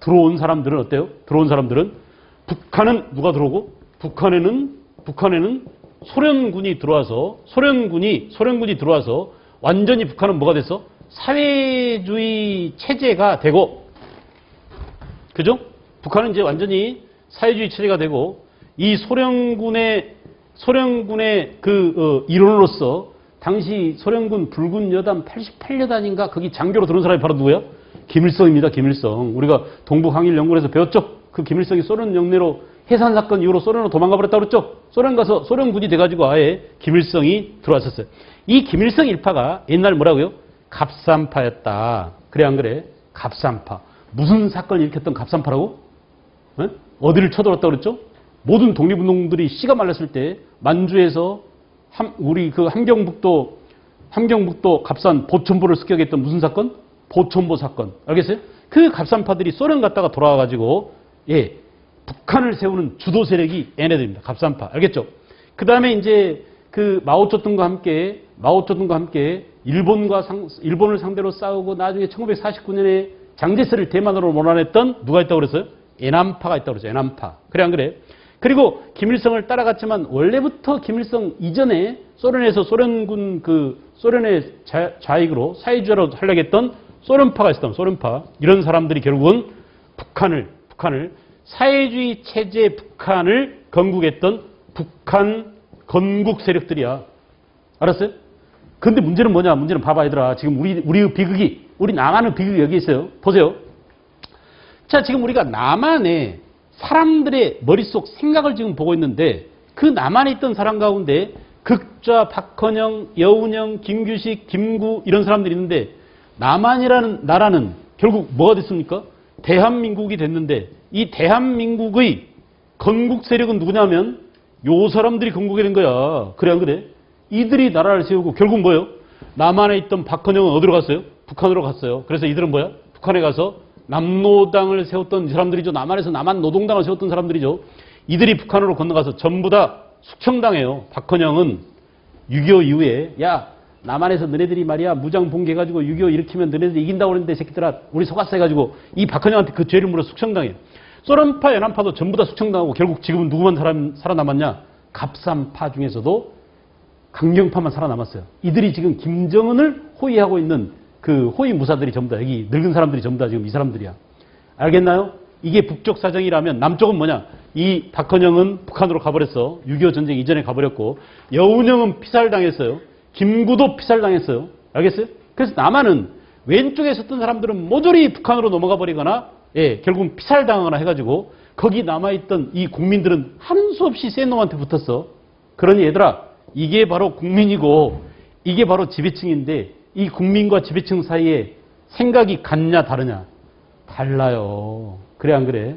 들어온 사람들은 어때요? 들어온 사람들은 북한은 누가 들어오고 북한에는 소련군이 들어와서 완전히 북한은 뭐가 됐어? 사회주의 체제가 되고 그죠? 북한은 이제 완전히 사회주의 체제가 되고 이 소련군의 그 일원으로서 당시 소련군 불군 여단 88여단인가 거기 장교로 들어온 사람이 바로 누구야? 김일성입니다. 김일성. 우리가 동북항일연구원에서 배웠죠? 그 김일성이 소련 영내로 해산 사건 이후로 소련으로 도망가 버렸다고 그랬죠? 소련 가서 소련군이 돼가지고 아예 김일성이 들어왔었어요. 이 김일성 일파가 옛날 뭐라고요? 갑산파였다. 그래 안 그래? 갑산파. 무슨 사건을 일으켰던 갑산파라고? 에? 어디를 쳐들었다고 그랬죠? 모든 독립운동들이 씨가 말랐을 때 만주에서 우리 그 함경북도 갑산 보천보를 습격했던 무슨 사건? 보천보 사건. 알겠어요? 그 갑산파들이 소련 갔다가 돌아와가지고 북한을 세우는 주도 세력이 얘네들입니다. 갑산파. 알겠죠? 그 다음에 이제 그 마오쩌둥과 함께 일본을 상대로 싸우고 나중에 1949년에 장제스를 대만으로 몰아냈던 누가 있다고 그랬어요? 애남파가 있다고 그랬어요. 애남파. 그래 안 그래? 그리고 김일성을 따라갔지만 원래부터 김일성 이전에 소련에서 소련의 좌익으로 사회주의로 하려고 했던 소련파가 있었던 소련파. 이런 사람들이 결국은 북한을 사회주의 체제 북한을 건국했던 북한 건국 세력들이야. 알았어요? 근데 문제는 뭐냐? 문제는 봐봐 얘들아. 지금 우리의 비극이, 우리 남한의 비극이 여기 있어요. 보세요. 자, 지금 우리가 남한에 사람들의 머릿속 생각을 지금 보고 있는데 그 남한에 있던 사람 가운데 극좌, 박헌영, 여운형, 김규식, 김구 이런 사람들이 있는데 남한이라는 나라는 결국 뭐가 됐습니까? 대한민국이 됐는데 이 대한민국의 건국 세력은 누구냐면 요 사람들이 건국이 된 거야. 그래 안 그래? 이들이 나라를 세우고 결국 뭐예요? 남한에 있던 박헌영은 어디로 갔어요? 북한으로 갔어요. 그래서 이들은 뭐야? 북한에 가서 남노당을 세웠던 사람들이죠. 남한에서 남한노동당을 세웠던 사람들이죠. 이들이 북한으로 건너가서 전부 다 숙청당해요. 박헌영은 6.25 이후에 야 남한에서 너네들이 말이야 무장 봉기해가지고 6.25 일으키면 너네들이 이긴다고 그랬는데 새끼들아 우리 속았어 해가지고 이 박헌영한테 그 죄를 물어 숙청당해요. 소련파 연합파도 전부 다 숙청당하고 결국 지금은 누구만 살아남았냐? 갑산파 중에서도 강경파만 살아남았어요. 이들이 지금 김정은을 호위하고 있는 그 호위 무사들이 전부 다 여기 늙은 사람들이 전부 다 지금 이 사람들이야. 알겠나요? 이게 북쪽 사정이라면 남쪽은 뭐냐? 이 박헌영은 북한으로 가버렸어. 6.25 전쟁 이전에 가버렸고 여운형은 피살당했어요. 김구도 피살당했어요. 알겠어요? 그래서 남한은 왼쪽에 섰던 사람들은 모조리 북한으로 넘어가 버리거나 결국은 피살당하거나 해가지고 거기 남아있던 이 국민들은 한 수 없이 센 놈한테 붙었어. 그러니 얘들아 이게 바로 국민이고 이게 바로 지배층인데 이 국민과 지배층 사이에 생각이 같냐 다르냐? 달라요. 그래 안 그래?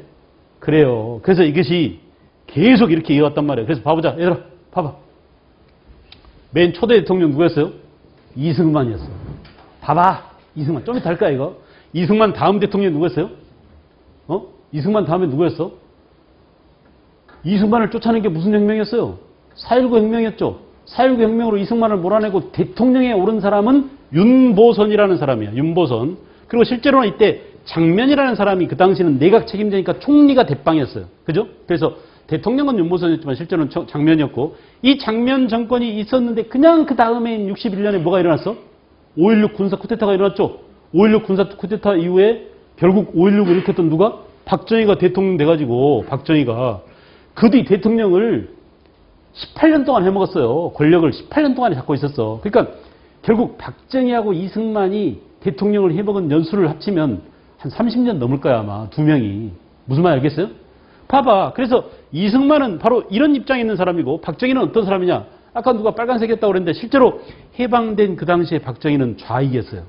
그래요. 그래서 이것이 계속 이렇게 이어왔단 말이에요. 그래서 봐보자. 얘들아 봐봐. 맨 초대 대통령 누구였어요? 이승만이었어. 봐봐. 이승만. 좀 이따 할 거야 이거. 이승만 다음 대통령 누구였어요? 이승만 다음에 누구였어? 이승만을 쫓아낸 게 무슨 혁명이었어요? 4.19 혁명이었죠. 4.19 혁명으로 이승만을 몰아내고 대통령에 오른 사람은 윤보선이라는 사람이야. 윤보선. 그리고 실제로는 이때 장면이라는 사람이 그 당시는 내각 책임자니까 총리가 대빵이었어요. 그죠? 그래서 대통령은 윤보선이었지만 실제로는 장면이었고 이 장면 정권이 있었는데 그냥 그 다음에 61년에 뭐가 일어났어? 5.16 군사 쿠데타가 일어났죠. 5.16 군사 쿠데타 이후에 결국 5.16을 일으켰던 누가? 박정희가 대통령 돼가지고 박정희가 그 뒤 대통령을 18년 동안 해먹었어요. 권력을 18년 동안 잡고 있었어. 그러니까 결국 박정희하고 이승만이 대통령을 해먹은 연수를 합치면 한 30년 넘을 거야 아마 두 명이. 무슨 말 알겠어요? 봐봐. 그래서 이승만은 바로 이런 입장에 있는 사람이고 박정희는 어떤 사람이냐? 아까 누가 빨간색이었다고 그랬는데 실제로 해방된 그 당시에 박정희는 좌익이었어요.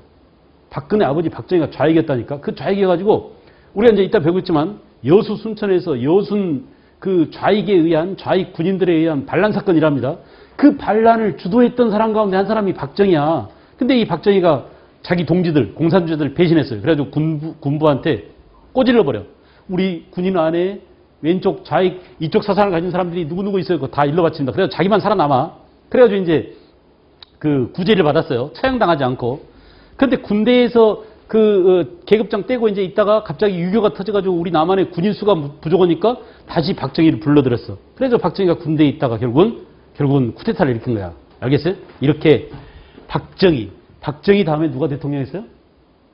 박근혜 아버지 박정희가 좌익이었다니까. 그 좌익이어가지고 우리가 이제 이따 배우겠지만 여수 순천에서 여순 그 좌익에 의한 좌익 군인들에 의한 반란 사건이랍니다. 그 반란을 주도했던 사람 가운데 한 사람이 박정희야. 근데 이 박정희가 자기 동지들 공산주의자들 배신했어요. 그래가지고 군부한테 꼬질러 버려. 우리 군인 안에 왼쪽 좌익 이쪽 사상을 가진 사람들이 누구누구 있어요. 그거 다 일러 바친다. 그래서 자기만 살아남아. 그래가지고 이제 그 구제를 받았어요. 처형당하지 않고. 그런데 군대에서 그 계급장 떼고 이제 있다가 갑자기 유교가 터져가지고 우리 남한의 군인 수가 부족하니까 다시 박정희를 불러들였어. 그래서 박정희가 군대에 있다가 결국은 쿠데타를 일으킨 거야. 알겠어요? 이렇게 박정희 다음에 누가 대통령이었어요?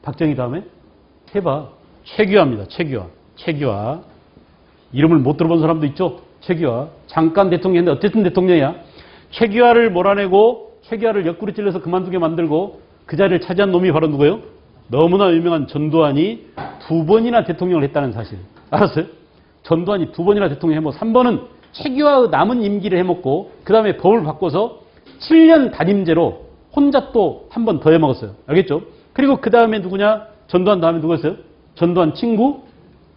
박정희 다음에 해봐. 최규하입니다. 최규하. 이름을 못 들어본 사람도 있죠? 최규하. 잠깐 대통령인데 어쨌든 대통령이야. 최규하를 몰아내고 최규하를 옆구리 찔러서 그만두게 만들고 그 자리를 차지한 놈이 바로 누구예요? 너무나 유명한 전두환이 2번이나 대통령을 했다는 사실. 알았어요? 전두환이 2번이나 대통령 해먹고 3번은 최규하의 남은 임기를 해먹고 그 다음에 법을 바꿔서 7년 단임제로 혼자 또 한 번 더 해먹었어요. 알겠죠? 그리고 그 다음에 누구냐? 전두환 다음에 누구였어요? 전두환 친구?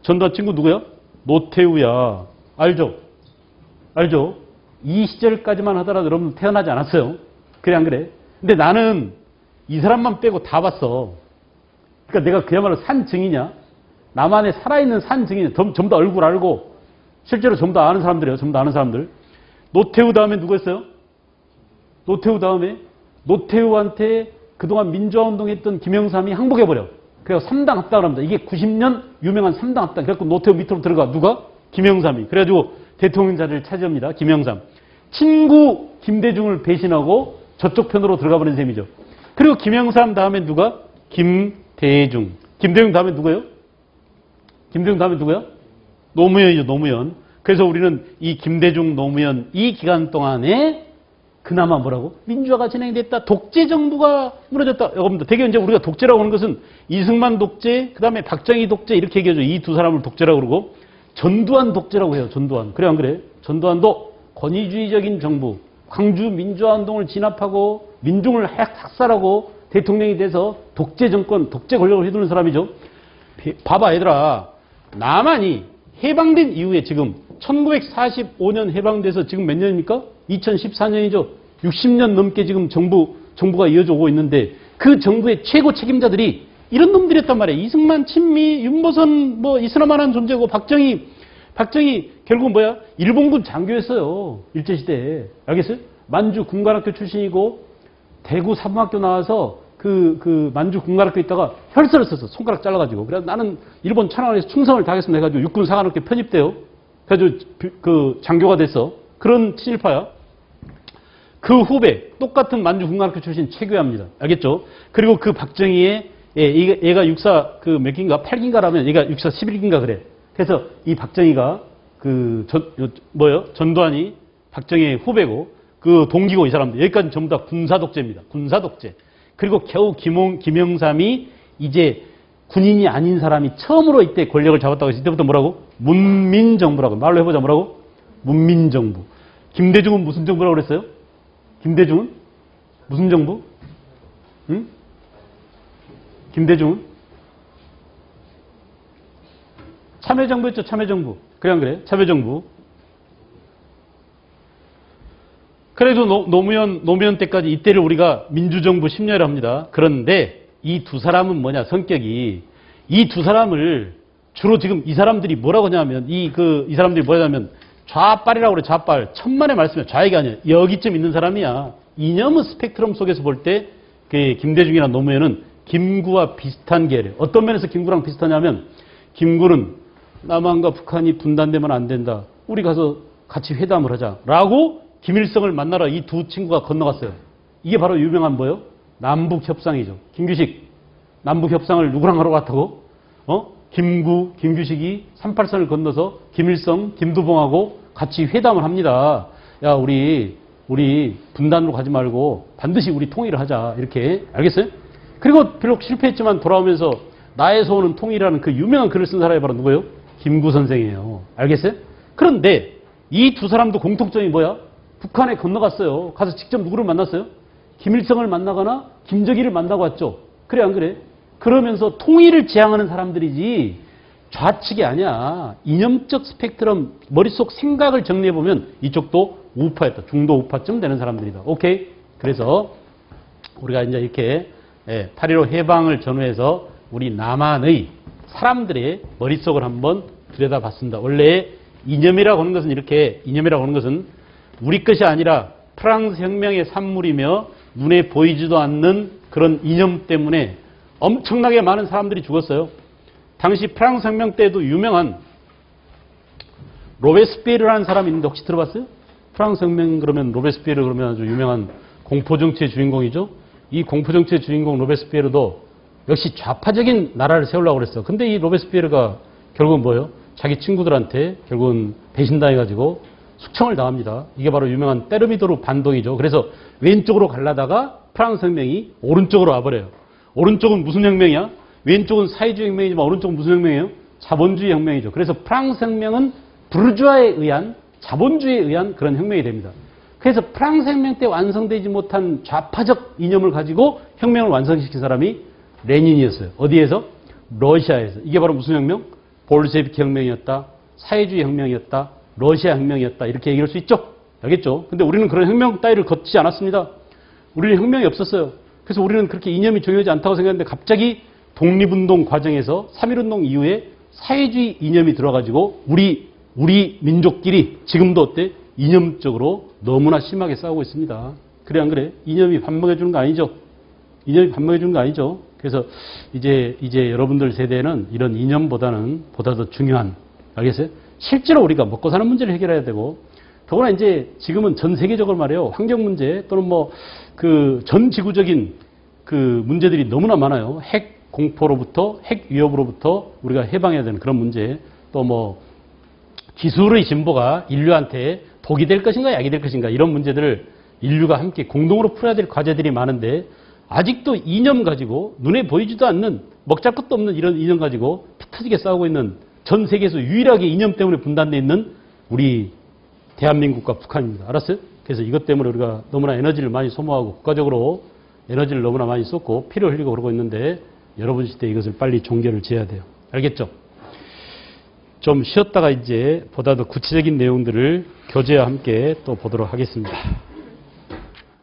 전두환 친구 누구야? 노태우야. 알죠? 알죠? 이 시절까지만 하더라도 여러분 태어나지 않았어요. 그래 안 그래? 근데 나는 이 사람만 빼고 다 봤어. 그러니까 내가 그야말로 산 증이냐? 나만의 살아있는 산 증이냐? 전부 다 얼굴 알고 실제로 전부 다 아는 사람들이에요. 전부 다 아는 사람들. 노태우 다음에 누구였어요? 노태우 다음에 노태우한테 그동안 민주화운동했던 김영삼이 항복해버려. 그래서 3당 합당을 합니다. 이게 90년 유명한 3당 합당. 그래갖고 노태우 밑으로 들어가. 누가? 김영삼이. 그래가지고 대통령 자리를 차지합니다. 김영삼. 친구 김대중을 배신하고 저쪽 편으로 들어가 버린 셈이죠. 그리고 김영삼 다음에 누가? 김대중. 김대중 다음에 누구예요? 김대중 다음에 누구야? 노무현이죠. 노무현. 그래서 우리는 이 김대중, 노무현 이 기간 동안에 그나마 뭐라고? 민주화가 진행됐다. 독재 정부가 무너졌다. 여러분들 되게 이제 우리가 독재라고 하는 것은 이승만 독재, 그 다음에 박정희 독재 이렇게 얘기하죠. 이 두 사람을 독재라고 그러고 전두환 독재라고 해요. 전두환. 그래 안 그래? 전두환도 권위주의적인 정부, 광주 민주화운동을 진압하고 민중을 학살하고 대통령이 돼서 독재 정권, 독재 권력을 휘두르는 사람이죠. 봐봐 얘들아. 남한이 해방된 이후에 지금 1945년 해방돼서 지금 몇 년입니까? 2014년이죠. 60년 넘게 지금 정부가 이어져 오고 있는데 그 정부의 최고 책임자들이 이런 놈들이었단 말이에요. 이승만, 친미, 윤보선 뭐 있으나마나한 존재고 박정희 결국 뭐야? 일본군 장교였어요. 일제시대에. 알겠어요? 만주 군관학교 출신이고 대구 사범학교 나와서 그 만주 군관학교 있다가 혈서를 썼어. 손가락 잘라가지고. 그래서 나는 일본 천황원에서 충성을 다하겠습니다 해가지고 육군 사관학교 편입돼요. 그래가지고 그 장교가 됐어. 그런 친일파야. 그 후배 똑같은 만주 군관학교 출신 최규하입니다. 알겠죠? 그리고 그 박정희의 얘가 육사 그 몇 기인가 8기인가라면 얘가 육사 11기인가 그래. 그래서 이 박정희가 전두환이 박정희의 후배고 그 동기고 이 사람들 여기까지 전부 다 군사독재입니다. 군사독재. 그리고 겨우 김영삼이 이제 군인이 아닌 사람이 처음으로 이때 권력을 잡았다고 해서 이때부터 뭐라고? 문민정부라고. 말로 해보자 뭐라고? 문민정부. 김대중은 무슨 정부라고 그랬어요? 김대중은? 무슨 정부? 응? 김대중은? 참여정부였죠. 참여정부. 그래 안 그래? 참여정부. 그래도 노무현 때까지 이때를 우리가 민주정부 10년이라 합니다. 그런데 이 두 사람은 뭐냐 성격이 이 두 사람을 주로 지금 이 사람들이 뭐라고 하냐면 이 사람들이 뭐냐면 좌빨이라고 그래. 좌빨. 천만의 말씀이야. 좌익이 아니야. 여기쯤 있는 사람이야. 이념의 스펙트럼 속에서 볼 때 김대중이나 노무현은 김구와 비슷한 계열이에요. 어떤 면에서 김구랑 비슷하냐면 김구는 남한과 북한이 분단되면 안 된다. 우리 가서 같이 회담을 하자. 라고 김일성을 만나러 이 두 친구가 건너갔어요. 이게 바로 유명한 뭐예요? 남북협상이죠. 김규식. 남북협상을 누구랑 하러 갔다고? 김규식이 38선을 건너서 김일성, 김두봉하고 같이 회담을 합니다. 야, 우리 분단으로 가지 말고 반드시 우리 통일을 하자. 이렇게. 알겠어요? 그리고 비록 실패했지만 돌아오면서 나에서 오는 통일이라는 그 유명한 글을 쓴 사람이 바로 누구예요? 김구 선생이에요. 알겠어요? 그런데 이 두 사람도 공통점이 뭐야? 북한에 건너갔어요. 가서 직접 누구를 만났어요? 김일성을 만나거나 김정일을 만나고 왔죠. 그래 안 그래? 그러면서 통일을 지향하는 사람들이지 좌측이 아니야. 이념적 스펙트럼 머릿속 생각을 정리해보면 이쪽도 우파였다. 중도 우파쯤 되는 사람들이다. 오케이? 그래서 우리가 이제 이렇게 8.15 해방을 전후해서 우리 남한의 사람들의 머릿속을 한번 들여다봤습니다. 원래 이념이라고 하는 것은 이념이라고 하는 것은 우리 것이 아니라 프랑스 혁명의 산물이며 눈에 보이지도 않는 그런 이념 때문에 엄청나게 많은 사람들이 죽었어요. 당시 프랑스 혁명 때도 유명한 로베스피에르라는 사람이 있는데 혹시 들어봤어요? 프랑스 혁명 그러면 로베스피에르 그러면 아주 유명한 공포정치의 주인공이죠. 이 공포정치의 주인공 로베스피에르도 역시 좌파적인 나라를 세우려고 그랬어. 근데 이 로베스피에르가 결국은 뭐예요? 자기 친구들한테 결국은 배신당해가지고 숙청을 당합니다. 이게 바로 유명한 테르미도르 반동이죠. 그래서 왼쪽으로 가려다가 프랑스 혁명이 오른쪽으로 와버려요. 오른쪽은 무슨 혁명이야? 왼쪽은 사회주의 혁명이지만 오른쪽은 무슨 혁명이에요? 자본주의 혁명이죠. 그래서 프랑스 혁명은 부르주아에 의한 자본주의에 의한 그런 혁명이 됩니다. 그래서 프랑스 혁명 때 완성되지 못한 좌파적 이념을 가지고 혁명을 완성시킨 사람이 레닌이었어요. 어디에서? 러시아에서. 이게 바로 무슨 혁명? 볼셰비키 혁명이었다. 사회주의 혁명이었다. 러시아 혁명이었다. 이렇게 얘기할 수 있죠? 알겠죠? 근데 우리는 그런 혁명 따위를 거치지 않았습니다. 우리는 혁명이 없었어요. 그래서 우리는 그렇게 이념이 중요하지 않다고 생각했는데 갑자기 독립운동 과정에서 3.1운동 이후에 사회주의 이념이 들어가지고 우리 민족끼리 지금도 어때? 이념적으로 너무나 심하게 싸우고 있습니다. 그래 안 그래? 이념이 밥 먹여주는 거 아니죠? 이념이 밥 먹여주는 거 아니죠? 그래서 이제 여러분들 세대는 이런 이념보다는 보다 더 중요한, 알겠어요? 실제로 우리가 먹고 사는 문제를 해결해야 되고, 더구나 이제 지금은 전 세계적으로 말해요. 환경 문제 또는 뭐 그 전 지구적인 그 문제들이 너무나 많아요. 핵 공포로부터, 핵 위협으로부터 우리가 해방해야 되는 그런 문제, 또 뭐 기술의 진보가 인류한테 독이 될 것인가 약이 될 것인가 이런 문제들을 인류가 함께 공동으로 풀어야 될 과제들이 많은데 아직도 이념 가지고 눈에 보이지도 않는 먹잘 것도 없는 이런 이념 가지고 피 터지게 싸우고 있는 전 세계에서 유일하게 이념 때문에 분단되어 있는 우리 대한민국과 북한입니다. 알았어요? 그래서 이것 때문에 우리가 너무나 에너지를 많이 소모하고 국가적으로 에너지를 너무나 많이 쏟고 피를 흘리고 그러고 있는데 여러분 시대에 이것을 빨리 종결을 지어야 돼요. 알겠죠? 좀 쉬었다가 이제 보다 더 구체적인 내용들을 교재와 함께 또 보도록 하겠습니다.